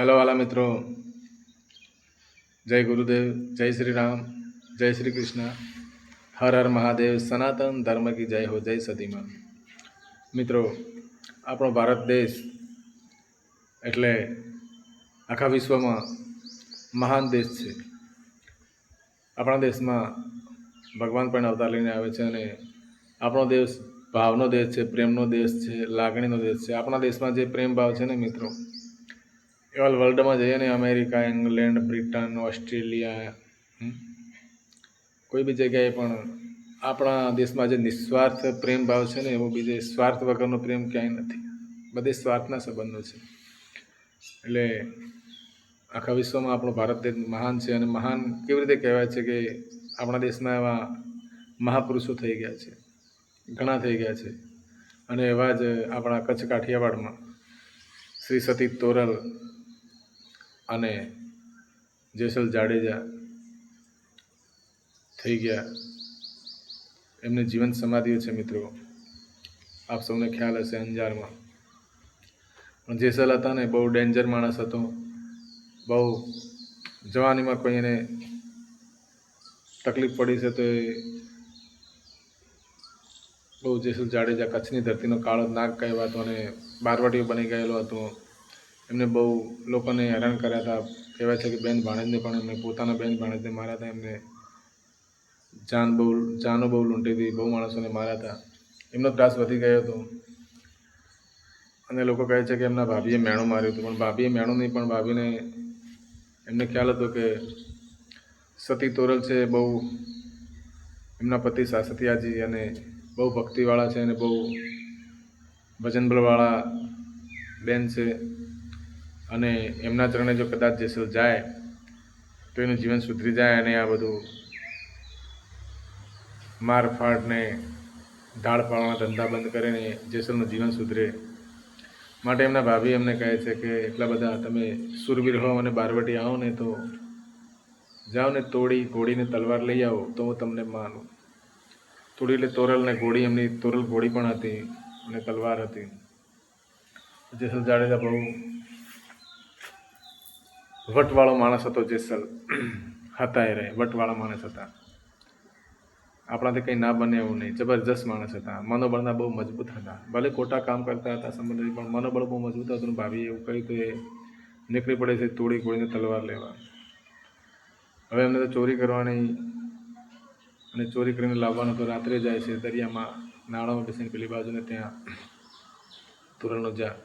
Hello वाला मित्रों, जय गुरुदेव, जय श्री राम, जय श्री कृष्ण, हर हर महादेव, सनातन धर्म की जय हो, जय सतीमा। મિત્રો, આપણો ભારત દેશ એટલે આખા વિશ્વમાં મહાન દેશ છે। આપણા દેશમાં ભગવાન પણ અવતાર લઈને આવે છે અને આપણો દેશ ભાવનો દેશ છે, પ્રેમનો દેશ છે, લાગણીનો દેશ છે। આપણા દેશમાં જે પ્રેમ ભાવ છે ને મિત્રો, એવા વર્લ્ડમાં જઈએ ને અમેરિકા, ઇંગ્લેન્ડ, બ્રિટન, ઓસ્ટ્રેલિયા, કોઈ બી જગ્યાએ પણ આપણા દેશમાં જે નિસ્વાર્થ પ્રેમ ભાવ છે ને, એવો બીજે સ્વાર્થ વગરનો પ્રેમ ક્યાંય નથી। બધે સ્વાર્થના સંબંધો છે। એટલે આખા વિશ્વમાં આપણો ભારત દેશ મહાન છે। અને મહાન કેવી રીતે કહેવાય છે કે આપણા દેશમાં એવા મહાપુરુષો થઈ ગયા છે, ઘણા થઈ ગયા છે। અને એવા જ આપણા કચ્છ કાઠિયાવાડમાં શ્રી સતી તોરલ અને જેસલ જાડેજા થઈ ગયા। એમની જીવન સમાધિઓ છે મિત્રો, આપ સૌને ખ્યાલ હશે અંજારમાં। પણ જેસલ હતા ને, બહુ ડેન્જર માણસ હતો। બહુ જવાનીમાં કોઈ એને તકલીફ પડી છે તો એ બહુ જેસલ જાડેજા કચ્છની ધરતીનો કાળો નાગ કહેવાતો અને બારવટીયો બની ગયેલો હતો। એમને બહુ લોકોને હેરાન કર્યા હતા। કહેવાય છે કે બેન ભાણેજને પણ એમને પોતાના બેન ભાણેજને માર્યા હતા। એમને જાનો બહુ લૂંટી હતી, બહુ માણસોને માર્યા હતા। એમનો ત્રાસ વધી ગયો હતો અને લોકો કહે છે કે એમના ભાભીએ મેણું માર્યું હતું, પણ ભાભીએ મેણું નહીં, પણ ભાભીને એમને ખ્યાલ હતો કે સતી તોરલ છે બહુ, એમના પતિ સાસતિયાજી અને બહુ ભક્તિવાળા છે અને બહુ ભજનબળવાળા બેન છે અને એમના ચરણે જો કદાચ જેસલ જાય તો એનું જીવન સુધરી જાય અને આ બધું મારફાડ ને ઢાળ પાડવાના ધંધા બંધ કરીને જેસલનું જીવન સુધરે। માટે એમના ભાભી એમને કહે છે કે એટલા બધા તમે સુરવીર હો અને બારવટી આવો ને તો જાઓ ને તોડી ઘોડીને તલવાર લઈ આવો તો હું તમને માનું। તોડી એટલે તોરલ ને ઘોડી, એમની તોરલ ઘોડી પણ હતી અને તલવાર હતી। જેસલ જાડેજા બહુ વટવાળો માણસ હતો। જેસલ હતા એ રહે વટવાળા માણસ હતા, આપણાથી કંઈ ના બને એવું નહીં, જબરજસ્ત માણસ હતા। મનોબળના બહુ મજબૂત હતા, ભલે ખોટા કામ કરતા હતા સંબંધી, પણ મનોબળ બહુ મજબૂત હતું। ભાભીએ એવું કહ્યું તો એ નીકળી પડે છે તોડી ઘોડીને તલવાર લેવા। હવે એમને તો ચોરી કરવાની અને ચોરી કરીને લાવવાનો, તો રાત્રે જાય છે દરિયામાં નાળામાં બેસીને પેલી બાજુને ત્યાં તોરલનો જ્યાં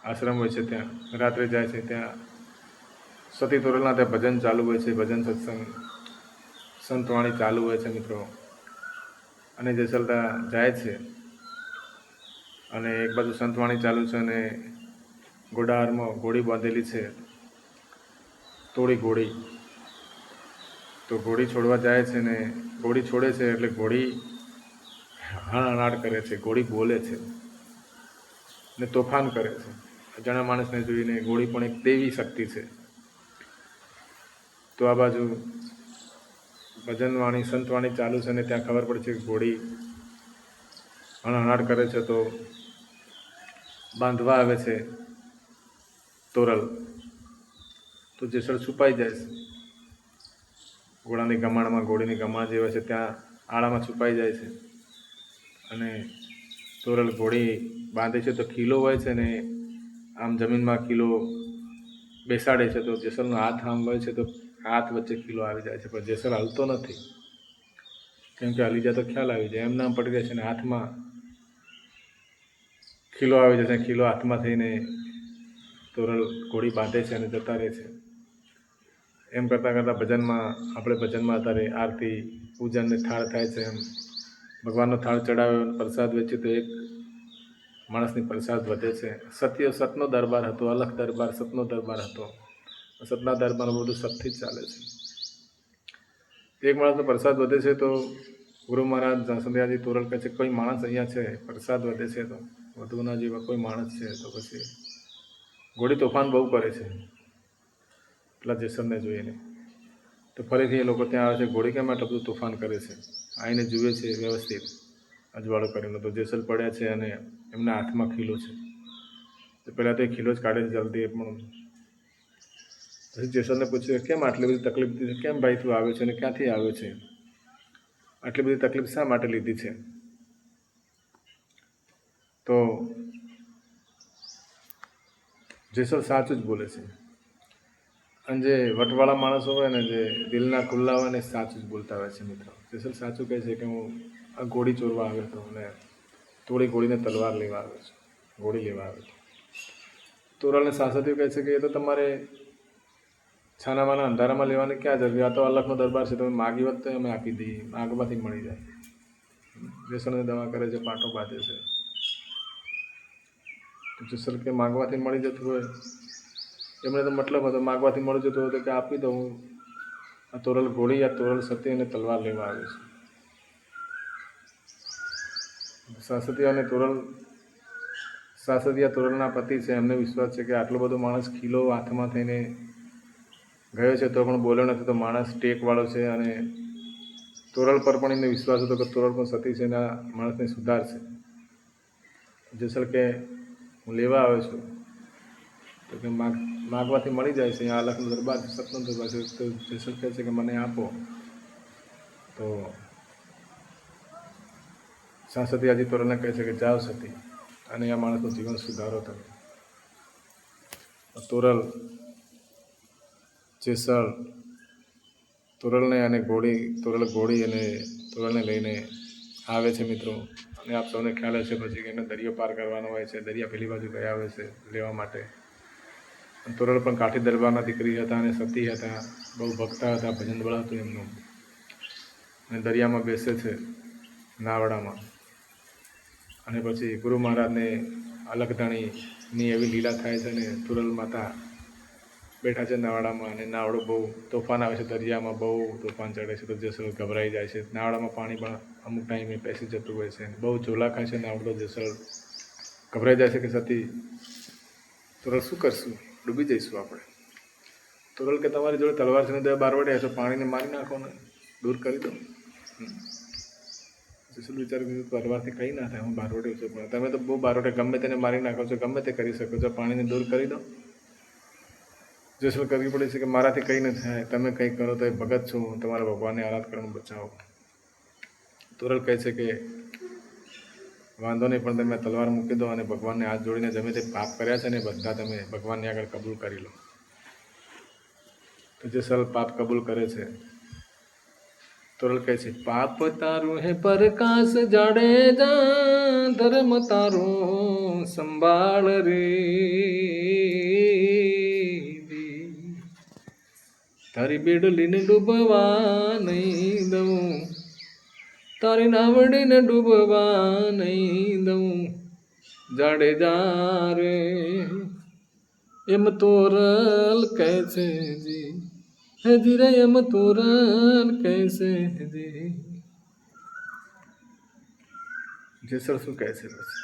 આશ્રમ હોય છે ત્યાં રાત્રે જાય છે। ત્યાં સતી તોરલના ત્યાં ભજન ચાલુ હોય છે, ભજન સત્સંગ સંતવાણી ચાલુ હોય છે મિત્રો। અને જેસલ ત્યાં જાય છે અને એક બાજુ સંતવાણી ચાલુ છે અને ઘોડાહારમાં ઘોડી બાંધેલી છે, તોડી ઘોડી। તો ઘોડી છોડવા જાય છે ને ઘોડી છોડે છે એટલે ઘોડી હણાહણાટ કરે છે, ઘોડી બોલે છે ને તોફાન કરે છે। અજાણ્યા માણસને જોઈને ઘોડી પણ એક દેવી શક્તિ છે। તો આ બાજુ ભજનવાણી સંતવાણી ચાલુ છે અને ત્યાં ખબર પડે છે કે ઘોડી હણાહણાટ કરે છે, તો બાંધવા આવે છે તોરલ। તો જેસલ છુપાઈ જાય છે ઘોડાની ગમાણમાં, ઘોડીની ગમાણ જે હોય છે ત્યાં આળામાં છુપાઈ જાય છે અને તોરલ ઘોડી બાંધે છે તો ખીલો હોય છે ને આમ જમીનમાં ખીલો બેસાડે છે, તો જેસલનો હાથ આમ હોય છે તો હાથ વચ્ચે ખીલો આવી જાય છે, પણ જેસલ હલતો નથી, કેમ કે હલી જાય તો ખ્યાલ આવી જાય, એમ નામ પડી રહે છે ને હાથમાં ખીલો આવી જાય છે। ખીલો હાથમાં થઈને તોરલ ઘોડી બાંધે છે અને જતા રહે છે। એમ કરતાં કરતાં ભજનમાં આપણે ભજનમાં અત્યારે આરતી પૂજનને થાળ થાય છે, એમ ભગવાનનો થાળ ચડાવ્યો, પ્રસાદ વેચે તો એક માણસની પ્રસાદ વધે છે। સતનો દરબાર હતો, અલખ દરબાર, સતનો દરબાર હતો। સતના દરબારમાં બધું સતથી જ ચાલે છે। એક માણસનો પ્રસાદ વધે છે તો ગુરુ મહારાજ સંધ્યાજી તોરલ કહે છે કોઈ માણસ અહીંયા છે, પ્રસાદ વધે છે તો વધુના જેવા કોઈ માણસ છે, તો પછી ઘોડી તોફાન બહુ કરે છે પેલા જેસલને જોઈને। તો ફરીથી એ લોકો ત્યાં આવે છે, ઘોડી કેમ આટલું બધું તોફાન કરે છે, આવીને જુએ છે વ્યવસ્થિત અજવાળો કરીને, તો જેસલ પડ્યા છે અને એમના હાથમાં ખીલો છે। તો પહેલાં તો એ ખીલો જ કાઢે છે જલ્દી, એ પણ પછી જેસલને પૂછ્યું કેમ આટલી બધી તકલીફ લીધી છે, કેમ ભાઈ તું આવ્યો છે અને ક્યાંથી આવ્યો છે, આટલી બધી તકલીફ શા માટે લીધી છે? તો જેસલ સાચું જ બોલે છે. અને જે વટવાળા માણસો હોય ને, જે દિલના ખુલ્લા હોય ને, સાચું જ બોલતા હોય છે મિત્રો. જેસલ સાચું કહે છે કે હું આ ઘોડી ચોરવા આવ્યો હતો અને થોડી ઘોડીને તલવાર લેવા આવ્યો છું, ઘોડી લેવા આવ્યો હતો. તોરલને સાસતીઓ કહે છે કે એ તો તમારે છાનામાના અંધારામાં લેવાની ક્યાં જરૂર, આ તો અલ્લાહનો દરબાર છે, તમે માગી હોત તો અમે આપી દઈએ, માગવાથી મળી જાય. જેસલને દવા કરે છે, પાટો બાંધે છે. જેસલ કે માગવાથી મળી જતું હોય, એમને તો મતલબ હતો માગવાથી મળી જતું હોય તો કે આપી દઉં, આ તોરલ ઘોડી, આ તોરલ સતી અને તલવાર લેવા આવ્યો છે. સાસતિયા તોરલના પતિ છે, એમને વિશ્વાસ છે કે આટલો બધો માણસ ખીલો હાથમાં થઈને ગયો છે તો પણ બોલ્યો નથી, તો માણસ ટેકવાળો છે. અને તોરલ પર પણ એમને વિશ્વાસ હતો કે તોરલ પણ સતી છે અને આ માણસને સુધારશે. જેસલ કે હું લેવા આવ્યો છું, તો કે માગવાથી મળી જાય છે, અહીંયા અલ્લાહનો દરબાર છે, સતનો દરબાર છે. તો જેસલ કહે છે કે મને આપો. તો સાસતિયાજી તોરલને કહે છે કે જાઓ સતી, અને આ માણસનું જીવન સુધારો તમે. તોરલ, જેસલ, તોરલ ઘોડી અને તોરલને લઈને આવે છે મિત્રો. અને આપ સૌને ખ્યાલ હશે પછી કે એને દરિયો પાર કરવાનો હોય છે, દરિયા પેલી બાજુ ગયા હોય છે લેવા માટે. તોરલ પણ કાઠી દરબારના દીકરી હતા અને સતી હતા, બહુ ભક્તા હતા, ભજન બળ હતું એમનું. અને દરિયામાં બેસે છે નાવડામાં. અને પછી ગુરુ મહારાજને અલખધણીની એવી લીલા થાય છે ને તોરલ માતા બેઠા છે નાવડામાં, અને નાવડું બહુ તોફાન આવે છે, દરિયામાં બહુ તોફાન ચડે છે. તો જેસલ ગભરાઈ જાય છે. નાવડામાં પાણી પણ અમુક ટાઈમે પેસી જતું હોય છે, બહુ ઝોલા ખાય છે નાવડું. જેસલ ગભરાઈ જાય છે કે સતી તોરલ શું કરશું, ડૂબી જઈશું આપણે. તોરલ કે તમારી જોડે તલવાર છે ને 10 બારવટિયા તો પાણીને મારી નાખો ને, દૂર કરી દો. જેસલ વિચાર કર્યું તલવારથી કંઈ ના થાય, હું બારવટી છું, પણ તમે તો બહુ બારવટે ગમે તેને મારી નાખો છો, ગમે તે કરી શકો છો, પાણીને દૂર કરી દો. જેસલ કરવી પડે છે કે મારાથી કંઈ ન થાય, તમે કંઈ કરો તો એ ભગત છું, તમારા ભગવાનને આરાધ કરવાનું બચાવો. તોરલ કહે છે કે વાંધો નહીં, પણ તમે તલવાર મૂકી દો અને ભગવાનને હાથ જોડીને તમે તે પાપ કર્યા છે ને બધા તમે ભગવાનની આગળ કબૂલ કરી લો. તો જેસલ પાપ કબૂલ કરે છે. તોરલ કહે છે પાપ તારું હે પ્રકાશ જાડેજા, ધર્મ તારું સંભાળ રે, તારી બેડલીને ડૂબવા નહીં દઉં, તારી નાવડીને ડૂબવા નહીં દઉં, જાડેજા રે. એમ તોરલ કહે છે જી, હજી રે એમ તોરલ કહે છે જી. જેસલ શું કહે છે પછી?